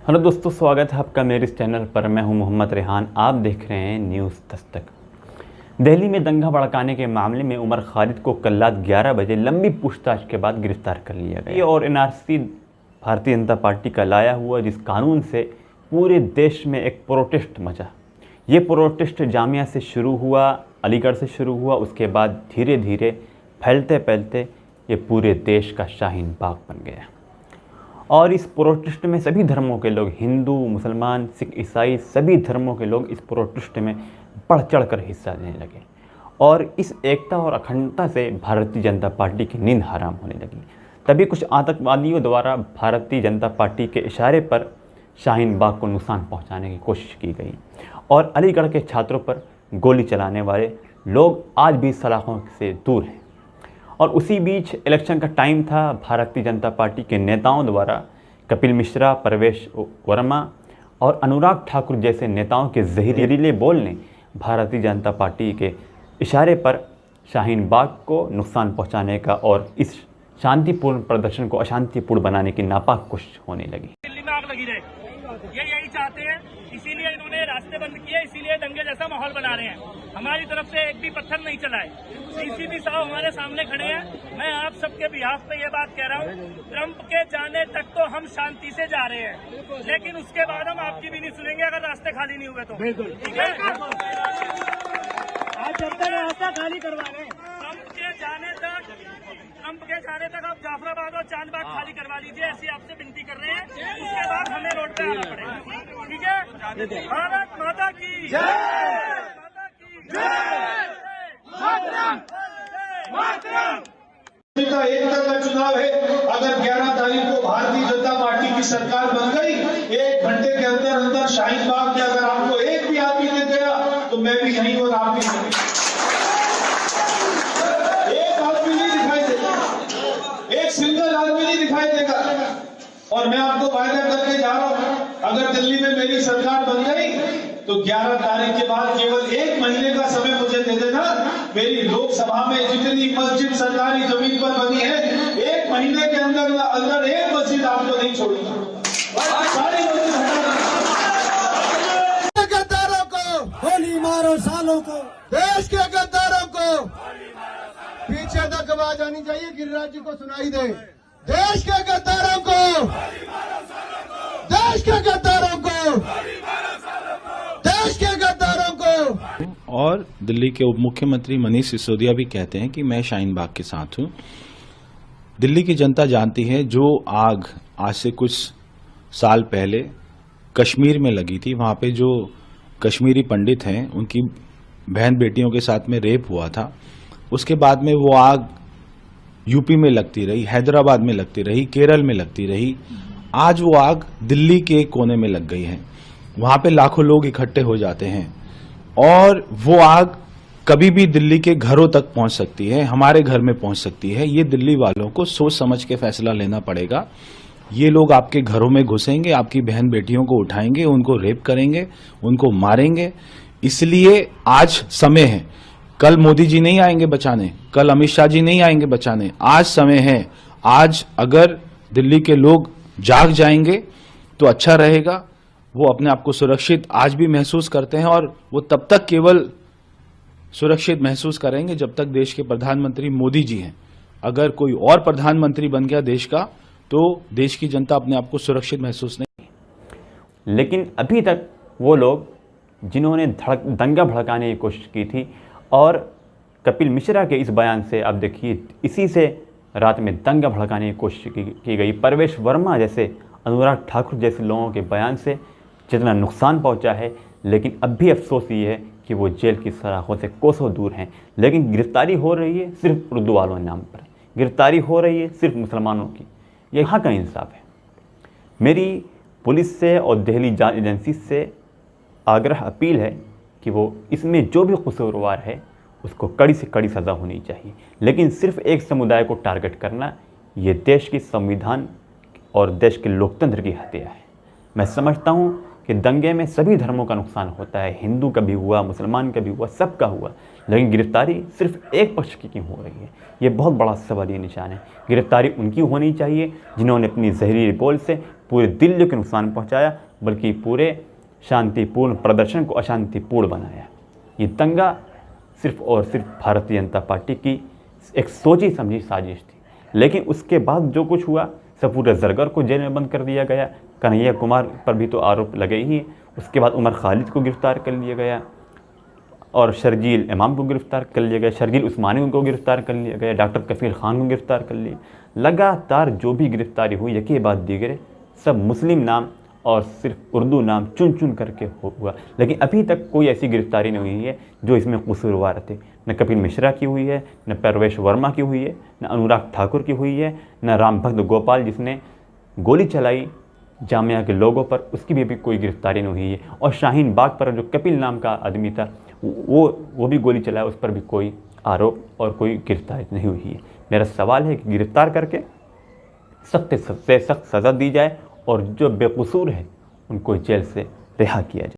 Hello दोस्तों, स्वागत है आपका मेरे इस चैनल पर। मैं हूं मोहम्मद रेहान। आप देख रहे हैं न्यूज़ दस्तक। दिल्ली में दंगा भड़काने के मामले में उमर खालिद को कल रात 11 बजे लंबी पूछताछ के बाद गिरफ्तार कर लिया गया। और एनआरसी भारतीय जनता पार्टी का लाया हुआ जिस कानून से पूरे देश में एक प्रोटेस्ट मचा। ये प्रोटेस्ट जामिया से शुरू हुआ, अलीगढ़ से शुरू हुआ, उसके बाद धीरे धीरे फैलते फैलते ये पूरे देश का शाहीन बाग बन गया। और इस प्रोटेस्ट में सभी धर्मों के लोग, हिंदू, मुसलमान, सिख, ईसाई, सभी धर्मों के लोग इस प्रोटेस्ट में बढ़ चढ़ कर हिस्सा लेने लगे। और इस एकता और अखंडता से भारतीय जनता पार्टी की नींद हराम होने लगी। तभी कुछ आतंकवादियों द्वारा भारतीय जनता पार्टी के इशारे पर शाहीन बाग को नुकसान पहुंचाने की कोशिश की गई। और अलीगढ़ के छात्रों पर गोली चलाने वाले लोग आज भी सलाखों से दूर हैं। और उसी बीच इलेक्शन का टाइम था। भारतीय जनता पार्टी के नेताओं द्वारा कपिल मिश्रा, परवेश वर्मा और अनुराग ठाकुर जैसे नेताओं के जहरीले बोल ने भारतीय जनता पार्टी के इशारे पर शाहीन बाग को नुकसान पहुंचाने का और इस शांतिपूर्ण प्रदर्शन को अशांतिपूर्ण बनाने की नापाक कोशिश होने लगी। दिल्ली में आग लगी रहे, ये यही चाहते हैं, इसीलिए इन्होंने रास्ते बंद किए, इसीलिए दंगे जैसा माहौल बना रहे हैं। हमारी तरफ से एक भी पत्थर नहीं चलाए। सीसीपी साहब हमारे सामने खड़े हैं। मैं आप सबके बिहाफ पे ये बात कह रहा हूँ, ट्रंप के जाने तक तो हम शांति से जा रहे हैं, लेकिन उसके बाद हम आपकी भी नहीं सुनेंगे अगर रास्ते खाली नहीं हुए तो। बिल्कुल ठीक है। आज जब तक रास्ता खाली करवा रहे हैं, ट्रंप के जाने तक आप जाफराबाद और चांदबाग खाली करवा लीजिए, ऐसी आपसे विनती कर रहे हैं। उसके बाद हमें रोड पे आना पड़ेगा, ठीक है। भारत माता की जय, माता की जय, मातरम, मातरम। का एकता का चुनाव है। अगर 11 तारीख को भारतीय जनता पार्टी की सरकार बन गई, 1 घंटे के अंदर अंदर शाहीन बाग में अगर आपको एक भी आदमी दिख गया तो मैं भी यहीं और आप भी यहीं। एक आदमी नहीं दिखाई देगा, एक सिंगल आदमी नहीं दिखाई देगा। और मैं आपको वायदा करके जा रहा हूं, अगर दिल्ली में मेरी सरकार बन गई तो 11 तारीख के बाद केवल 1 महीने का समय मुझे दे देना। मेरी लोकसभा में जितनी मस्जिद सरकारी जमीन पर बनी है, 1 महीने के अंदर अंदर एक मस्जिद आपको नहीं छोड़ूंगा। सारी मस्जिद हटा। गद्दारों को गोली मारो, सालों को देश के गद्दारों को पीछे तक आवाज आनी चाहिए, गिरिराज जी को सुनाई दे। देश के गद्दारों को, देश के गद्दारों को, देश के गद्दारों को। और दिल्ली के उप मुख्यमंत्री मनीष सिसोदिया भी कहते हैं कि मैं शाहीन बाग के साथ हूं। दिल्ली की जनता जानती है, जो आग आज से कुछ साल पहले कश्मीर में लगी थी, वहां पे जो कश्मीरी पंडित हैं उनकी बहन बेटियों के साथ में रेप हुआ था, उसके बाद में वो आग यूपी में लगती रही, हैदराबाद में लगती रही, केरल में लगती रही। आज वो आग दिल्ली के एक कोने में लग गई है। वहां पे लाखों लोग इकट्ठे हो जाते हैं और वो आग कभी भी दिल्ली के घरों तक पहुंच सकती है, हमारे घर में पहुंच सकती है। ये दिल्ली वालों को सोच समझ के फैसला लेना पड़ेगा। ये लोग आपके घरों में घुसेंगे, आपकी बहन बेटियों को उठाएंगे, उनको रेप करेंगे, उनको मारेंगे। इसलिए आज समय है। कल मोदी जी नहीं आएंगे बचाने, कल अमित शाह जी नहीं आएंगे बचाने, आज समय है। आज अगर दिल्ली के लोग जाग जाएंगे तो अच्छा रहेगा। वो अपने आप को सुरक्षित आज भी महसूस करते हैं और वो तब तक केवल सुरक्षित महसूस करेंगे जब तक देश के प्रधानमंत्री मोदी जी हैं। अगर कोई और प्रधानमंत्री बन गया देश का तो देश की जनता अपने आप को सुरक्षित महसूस नहीं। लेकिन अभी तक वो लोग जिन्होंने दंगा भड़काने की कोशिश की थी, और कपिल मिश्रा के इस बयान से आप देखिए, इसी से रात में दंगा भड़काने की कोशिश की गई। परवेश वर्मा जैसे, अनुराग ठाकुर जैसे लोगों के बयान से जितना नुकसान पहुंचा है, लेकिन अब भी अफसोस ये है कि वो जेल की सलाखों से कोसों दूर हैं। लेकिन गिरफ्तारी हो रही है सिर्फ उर्दू वालों के नाम पर, गिरफ्तारी हो रही है सिर्फ मुसलमानों की। ये यहाँ का इंसाफ है। मेरी पुलिस से और दिल्ली जांच एजेंसी से आग्रह अपील है कि वो इसमें जो भी कसूरवार है उसको कड़ी से कड़ी सज़ा होनी चाहिए। लेकिन सिर्फ एक समुदाय को टारगेट करना, ये देश की संविधान और देश के लोकतंत्र की हत्या है। मैं समझता हूँ कि दंगे में सभी धर्मों का नुकसान होता है, हिंदू का भी हुआ, मुसलमान का भी हुआ, सबका हुआ, लेकिन गिरफ्तारी सिर्फ एक पक्ष की क्यों हो रही है? ये बहुत बड़ा सवालिया निशान है। गिरफ्तारी उनकी होनी चाहिए जिन्होंने अपनी जहरीली बोल से पूरे दिल्ली को नुकसान पहुंचाया, बल्कि पूरे शांतिपूर्ण प्रदर्शन को अशांतिपूर्ण बनाया। ये दंगा सिर्फ और सिर्फ भारतीय जनता पार्टी की एक सोची समझी साजिश थी, लेकिन उसके बाद जो कुछ हुआ, सफूर जरगर को जेल में बंद कर दिया गया, कन्हैया कुमार पर भी तो आरोप लगे ही, उसके बाद उमर खालिद को गिरफ्तार कर लिया गया और शर्जील इमाम को गिरफ्तार कर लिया गया, शर्जील उस्मानी को गिरफ्तार कर लिया गया, डॉक्टर कफील खान को गिरफ्तार कर लिया। लगातार जो भी गिरफ्तारी हुई यके बाद दीगरे सब मुस्लिम नाम और सिर्फ उर्दू नाम चुन चुन करके हुआ, लेकिन अभी तक कोई ऐसी गिरफ्तारी नहीं हुई है जो इसमें कसूरवार थे। न कपिल मिश्रा की हुई है, न परवेश वर्मा की हुई है, न अनुराग ठाकुर की हुई है, न रामभक्त गोपाल जिसने गोली चलाई जामिया के लोगों पर, उसकी भी अभी कोई गिरफ्तारी नहीं हुई है। और शाहीन बाग पर जो कपिल नाम का आदमी था वो भी गोली चलाया, उस पर भी कोई आरोप और कोई गिरफ्तारी नहीं हुई है। मेरा सवाल है कि गिरफ्तार करके सख्त से सख्त सज़ा दी जाए और जो बेकसूर है उनको जेल से रिहा किया जाए।